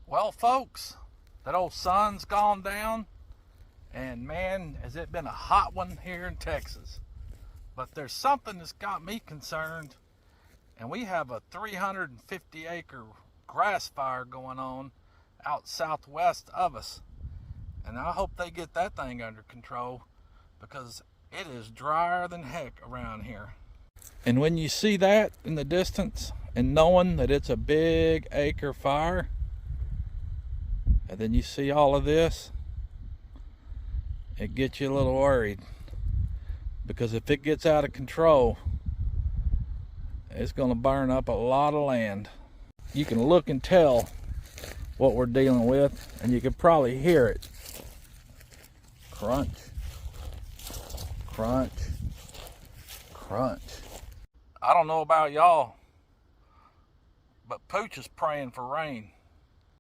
Well, folks, that old sun's gone down, and man, has it been a hot one here in Texas. But there's something that's got me concerned, and we have a 350-acre grass fire going on out southwest of us. And I hope they get that thing under control, because it is drier than heck around here. And when you see that in the distance, and knowing that it's a big acre fire, and then you see all of this, it gets you a little worried. Because if it gets out of control, it's going to burn up a lot of land. You can look and tell what we're dealing with, and you can probably hear it. Crunch, crunch, crunch. I don't know about y'all, but Pooch is praying for rain.